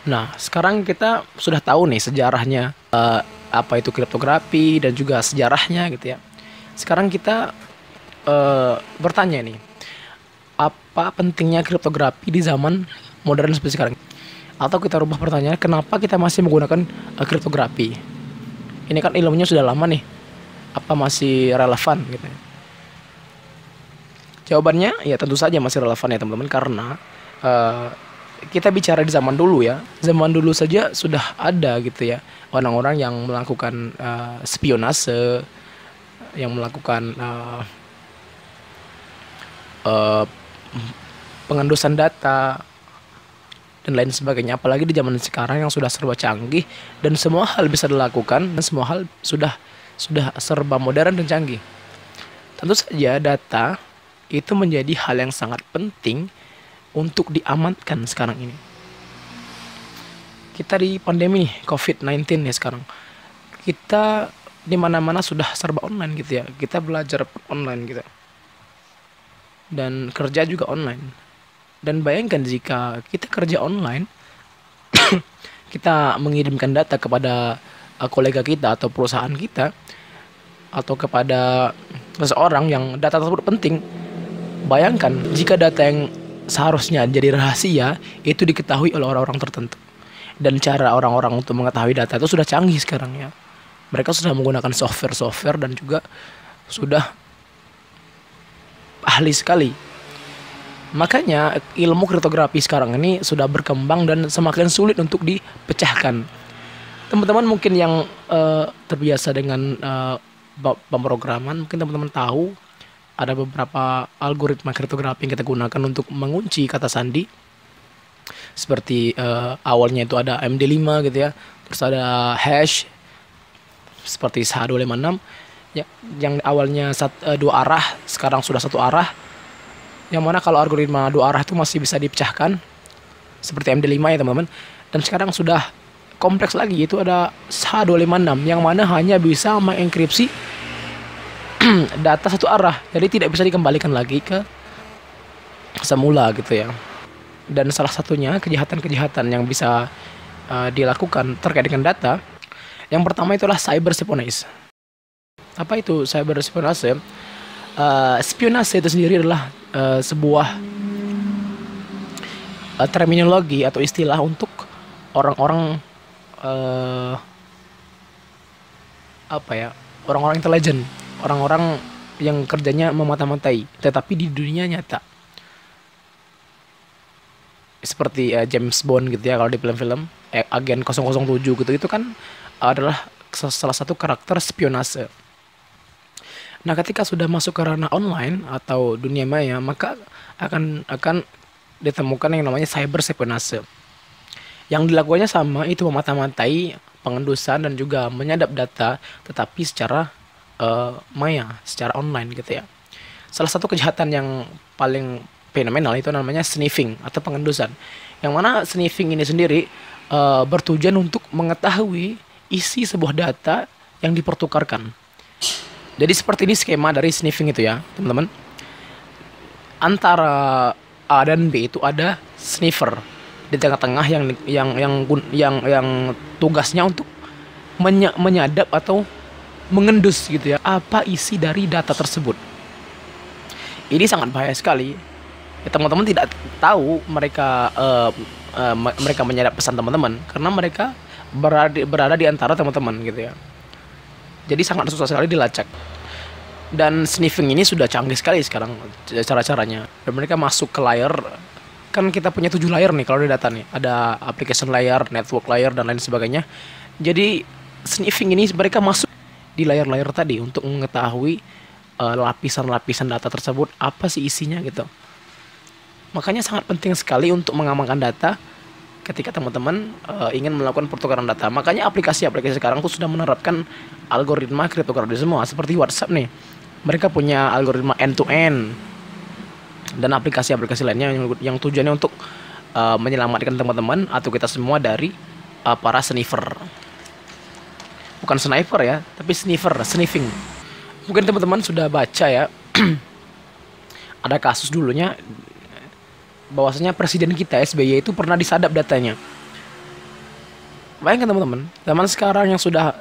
Nah, sekarang kita sudah tahu nih sejarahnya, apa itu kriptografi dan juga sejarahnya gitu ya. Sekarang kita bertanya nih, apa pentingnya kriptografi di zaman modern seperti sekarang? Atau kita rubah pertanyaan, kenapa kita masih menggunakan kriptografi? Ini kan ilmunya sudah lama nih, apa masih relevan gitu ya? Jawabannya ya tentu saja masih relevan ya teman-teman, karena eh, kita bicara di zaman dulu ya. Zaman dulu saja sudah ada gitu ya orang-orang yang melakukan spionase, yang melakukan eh, pengendusan data dan lain sebagainya. Apalagi di zaman sekarang yang sudah serba canggih dan semua hal bisa dilakukan dan semua hal sudah serba modern dan canggih. Tentu saja data itu menjadi hal yang sangat penting untuk diamankan sekarang ini. Kita di pandemi COVID-19 ya sekarang. Kita di mana-mana sudah serba online gitu ya. Kita belajar online gitu. Dan kerja juga online. Dan bayangkan jika kita kerja online, kita mengirimkan data kepada kolega kita atau perusahaan kita atau kepada seseorang yang data tersebut penting. Bayangkan jika data yang seharusnya jadi rahasia itu diketahui oleh orang-orang tertentu. Dan cara orang-orang untuk mengetahui data itu sudah canggih sekarang ya. Mereka sudah menggunakan software-software dan juga sudah ahli sekali. Makanya ilmu kriptografi sekarang ini sudah berkembang dan semakin sulit untuk dipecahkan. Teman-teman mungkin yang terbiasa dengan pemrograman, mungkin teman-teman tahu ada beberapa algoritma kriptografi yang kita gunakan untuk mengunci kata sandi. Seperti awalnya itu ada MD5 gitu ya, terus ada hash seperti SH256 ya, yang awalnya dua arah sekarang sudah satu arah, yang mana kalau algoritma dua arah itu masih bisa dipecahkan seperti MD5 ya teman-teman. Dan sekarang sudah kompleks lagi, itu ada SH256 yang mana hanya bisa mengenkripsi data satu arah, jadi tidak bisa dikembalikan lagi ke semula gitu ya. Dan salah satunya kejahatan-kejahatan yang bisa dilakukan terkait dengan data, yang pertama itulah cyber spionage. Apa itu cyber spionage? Spionase itu sendiri adalah sebuah terminologi atau istilah untuk orang-orang apa ya, orang-orang intelijen, orang-orang yang kerjanya memata-matai tetapi di dunia nyata, seperti James Bond gitu ya kalau di film-film, agen 007 gitu, itu kan adalah salah satu karakter spionase. Nah, ketika sudah masuk ke ranah online atau dunia maya, maka akan ditemukan yang namanya cyber spionase. Yang dilakukannya sama, itu memata-matai, pengendusan dan juga menyadap data, tetapi secara maya, secara online gitu ya. Salah satu kejahatan yang paling fenomenal itu namanya sniffing atau pengendusan. Yang mana sniffing ini sendiri bertujuan untuk mengetahui isi sebuah data yang dipertukarkan. Jadi seperti ini skema dari sniffing itu ya, teman-teman. Antara A dan B itu ada sniffer di tengah-tengah yang tugasnya untuk menyadap atau mengendus gitu ya, apa isi dari data tersebut. Ini sangat bahaya sekali. Ya, teman-teman tidak tahu mereka menyadap pesan teman-teman karena mereka berada di antara teman-teman gitu ya. Jadi sangat susah sekali dilacak. Dan sniffing ini sudah canggih sekali sekarang cara-caranya. Dan mereka masuk ke layer, kan kita punya 7 layer nih kalau di data nih. Ada application layer, network layer dan lain sebagainya. Jadi sniffing ini mereka masuk di layer-layer tadi untuk mengetahui lapisan-lapisan data tersebut apa sih isinya gitu. Makanya sangat penting sekali untuk mengamankan data ketika teman-teman ingin melakukan pertukaran data. Makanya aplikasi-aplikasi sekarang tuh sudah menerapkan algoritma kriptografi semua, seperti WhatsApp nih. Mereka punya algoritma end-to-end dan aplikasi-aplikasi lainnya yang tujuannya untuk menyelamatkan teman-teman atau kita semua dari para sniffer. Bukan sniper ya, tapi sniffer, sniffing. Mungkin teman-teman sudah baca ya, ada kasus dulunya bahwasanya presiden kita SBY itu pernah disadap datanya. Bayangkan teman-teman, zaman sekarang yang sudah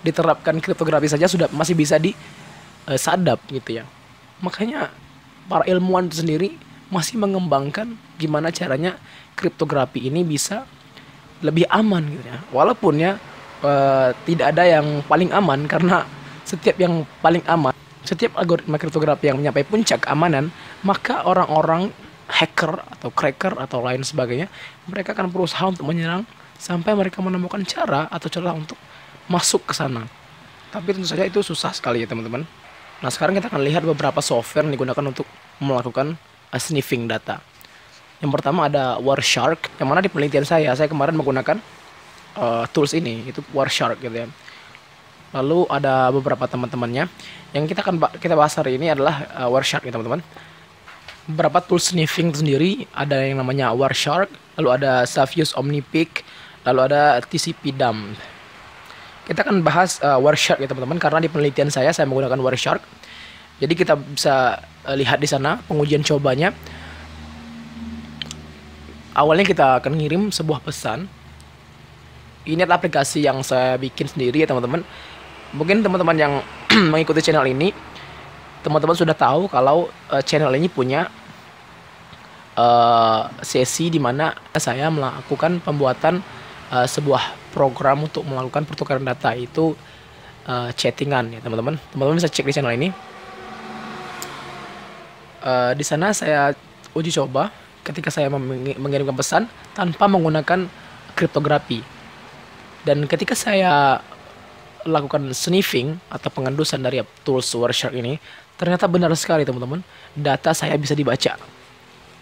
diterapkan kriptografi saja sudah masih bisa disadap gitu ya. Makanya para ilmuwan itu sendiri masih mengembangkan gimana caranya kriptografi ini bisa lebih aman gitu ya. Walaupun ya tidak ada yang paling aman, karena setiap yang paling aman, setiap algoritma kriptografi yang mencapai puncak keamanan, maka orang-orang hacker atau cracker atau lain sebagainya, mereka akan berusaha untuk menyerang sampai mereka menemukan cara atau celah untuk masuk ke sana. Tapi tentu saja itu susah sekali ya teman-teman. Nah, sekarang kita akan lihat beberapa software yang digunakan untuk melakukan sniffing data. Yang pertama ada Wireshark, yang mana di penelitian saya kemarin menggunakan tools ini, itu Wireshark gitu ya. Lalu ada beberapa teman-temannya. Yang kita bahas hari ini adalah Wireshark ya teman-teman. Beberapa tools sniffing sendiri ada yang namanya Wireshark, lalu ada Savius OmniPeek, lalu ada TCP dump. Kita akan bahas Wireshark ya teman-teman, karena di penelitian saya menggunakan Wireshark. Jadi kita bisa lihat di sana pengujian cobanya. Awalnya kita akan ngirim sebuah pesan. Ini adalah aplikasi yang saya bikin sendiri ya teman-teman. Mungkin teman-teman yang mengikuti channel ini, teman-teman sudah tahu kalau channel ini punya sesi di mana saya melakukan pembuatan sebuah program untuk melakukan pertukaran data, itu chattingan ya teman-teman. Teman-teman bisa cek di channel ini. Di sana saya uji coba ketika saya mengirimkan pesan tanpa menggunakan kriptografi. Dan ketika saya lakukan sniffing atau pengendusan dari tools Wireshark ini, ternyata benar sekali teman-teman, data saya bisa dibaca.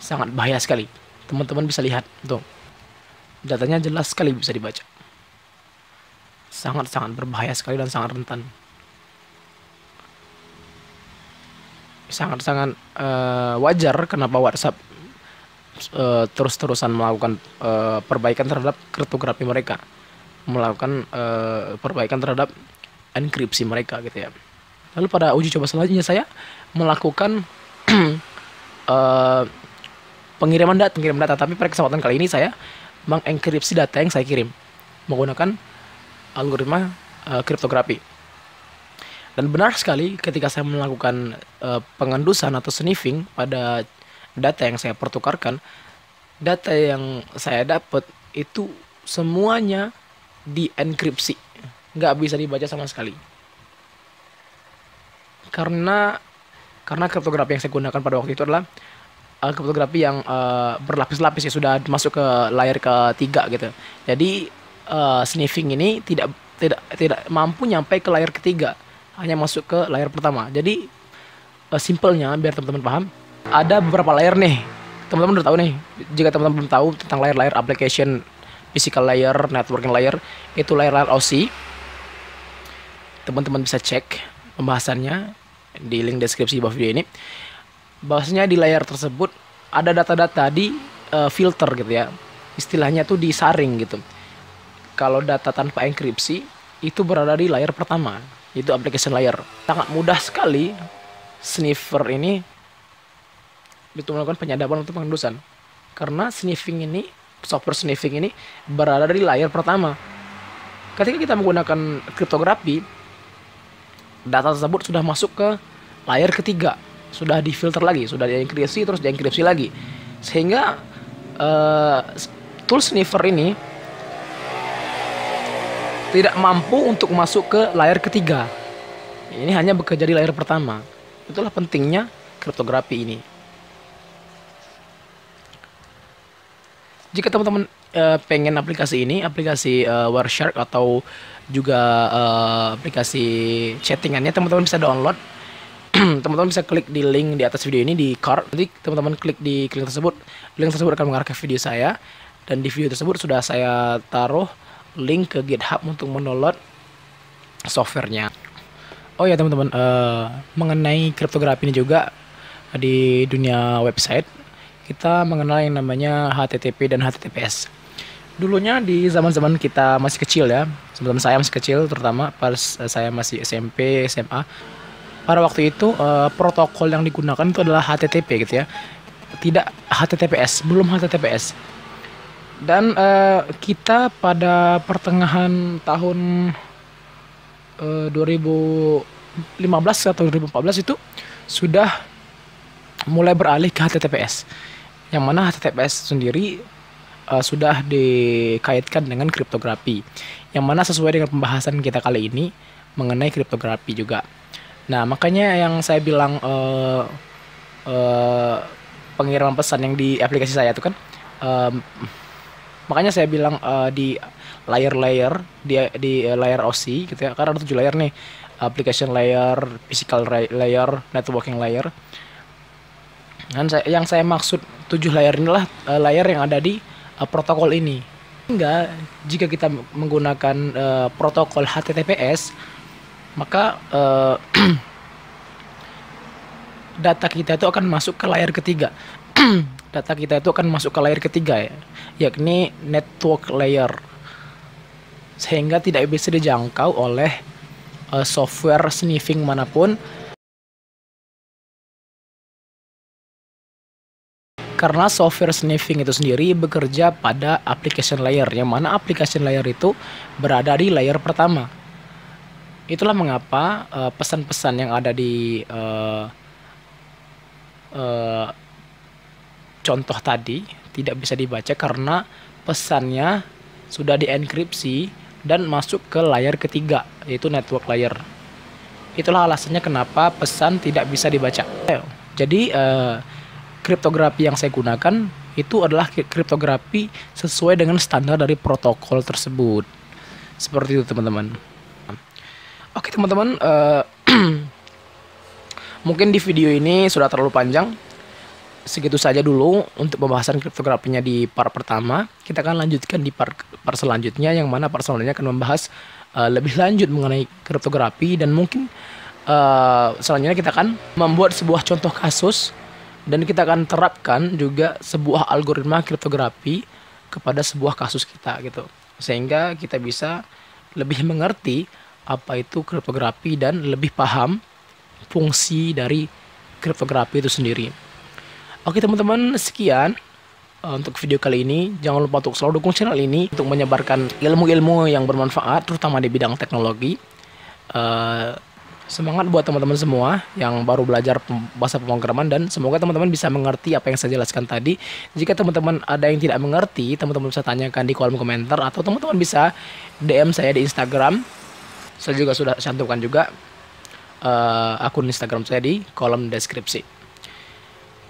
Sangat bahaya sekali. Teman-teman bisa lihat tuh, datanya jelas sekali bisa dibaca. Sangat-sangat berbahaya sekali dan sangat rentan. Sangat-sangat wajar kenapa WhatsApp terus-terusan melakukan perbaikan terhadap kriptografi mereka, melakukan perbaikan terhadap enkripsi mereka gitu ya. Lalu pada uji coba selanjutnya saya melakukan pengiriman data, tapi pada kesempatan kali ini saya mengenkripsi data yang saya kirim menggunakan algoritma kriptografi. Dan benar sekali ketika saya melakukan pengendusan atau sniffing pada data yang saya pertukarkan, data yang saya dapat itu semuanya dienkripsi, nggak bisa dibaca sama sekali. Karena kriptografi yang saya gunakan pada waktu itu adalah kriptografi yang berlapis-lapis ya, sudah masuk ke layer ketiga gitu. Jadi sniffing ini tidak mampu nyampe ke layer ketiga, hanya masuk ke layer pertama. Jadi simpelnya biar teman-teman paham, ada beberapa layer nih. Teman-teman udah tahu nih. Jika teman-teman belum tahu tentang layer-layer application, physical layer, networking layer, itu layer-layer OSI. Teman-teman bisa cek pembahasannya di link deskripsi bawah video ini. Bahwasanya di layer tersebut ada data-data di filter gitu ya. Istilahnya tuh disaring gitu. Kalau data tanpa enkripsi itu berada di layer pertama, itu application layer. Sangat mudah sekali sniffer ini itu melakukan penyadapan untuk pengendusan, karena sniffing ini, software sniffing ini berada di layer pertama. Ketika kita menggunakan kriptografi, data tersebut sudah masuk ke layer ketiga, sudah difilter lagi, sudah dienkripsi, terus dienkripsi lagi, sehingga tool sniffer ini tidak mampu untuk masuk ke layer ketiga. Ini hanya bekerja di layer pertama. Itulah pentingnya kriptografi ini. Jika teman-teman pengen aplikasi ini, aplikasi Wireshark atau juga aplikasi chattingannya, teman-teman bisa download. Teman-teman bisa klik di link di atas video ini di card. Nanti teman-teman klik di link tersebut. Link tersebut akan mengarah ke video saya, dan di video tersebut sudah saya taruh link ke GitHub untuk mendownload softwarenya. Oh ya teman-teman, mengenai kriptografi ini juga di dunia website kita mengenal yang namanya HTTP dan HTTPS. Dulunya di zaman-zaman kita masih kecil ya, sebelum saya masih kecil, terutama pas saya masih SMP, SMA, pada waktu itu protokol yang digunakan itu adalah HTTP gitu ya, tidak HTTPS, belum HTTPS. Dan kita pada pertengahan tahun 2015 atau 2014 itu sudah mulai beralih ke HTTPS. Yang mana HTTPS sendiri sudah dikaitkan dengan kriptografi. Yang mana sesuai dengan pembahasan kita kali ini mengenai kriptografi juga. Nah, makanya yang saya bilang pengiriman pesan yang di aplikasi saya itu kan, makanya saya bilang di layer-layer di layer OSI gitu ya, karena ada 7 layer nih: application layer, physical layer, networking layer. Dan yang saya maksud 7 layer inilah layer yang ada di protokol ini. Sehingga jika kita menggunakan protokol HTTPS, maka data kita itu akan masuk ke layar ketiga. Data kita itu akan masuk ke layar ketiga ya, yakni network layer, sehingga tidak bisa dijangkau oleh software sniffing manapun, karena software sniffing itu sendiri bekerja pada application layer, yang mana application layer itu berada di layer pertama. Itulah mengapa pesan-pesan yang ada di contoh tadi tidak bisa dibaca, karena pesannya sudah dienkripsi dan masuk ke layar ketiga, yaitu network layer. Itulah alasannya kenapa pesan tidak bisa dibaca. Jadi kriptografi yang saya gunakan itu adalah kriptografi sesuai dengan standar dari protokol tersebut. Seperti itu teman-teman. Oke teman-teman, mungkin di video ini sudah terlalu panjang. Segitu saja dulu untuk pembahasan kriptografinya di part pertama. Kita akan lanjutkan di part selanjutnya, yang mana part selanjutnya akan membahas lebih lanjut mengenai kriptografi, dan mungkin selanjutnya kita akan membuat sebuah contoh kasus, dan kita akan terapkan juga sebuah algoritma kriptografi kepada sebuah kasus kita gitu, sehingga kita bisa lebih mengerti apa itu kriptografi dan lebih paham fungsi dari kriptografi itu sendiri. Oke teman-teman, sekian untuk video kali ini. Jangan lupa untuk selalu dukung channel ini untuk menyebarkan ilmu-ilmu yang bermanfaat, terutama di bidang teknologi. Semangat buat teman-teman semua yang baru belajar bahasa pemrograman, dan semoga teman-teman bisa mengerti apa yang saya jelaskan tadi. Jika teman-teman ada yang tidak mengerti, teman-teman bisa tanyakan di kolom komentar, atau teman-teman bisa DM saya di Instagram. Saya juga sudah cantumkan juga akun Instagram saya di kolom deskripsi.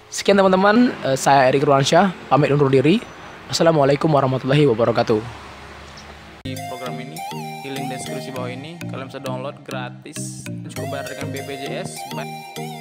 Sekian teman-teman, saya Erik Ruansyah, pamit undur diri. Assalamualaikum warahmatullahi wabarakatuh. Di program ini, di link deskripsi bawah ini, kalian bisa download gratis. Cukup bayar dengan BPJS. Bye.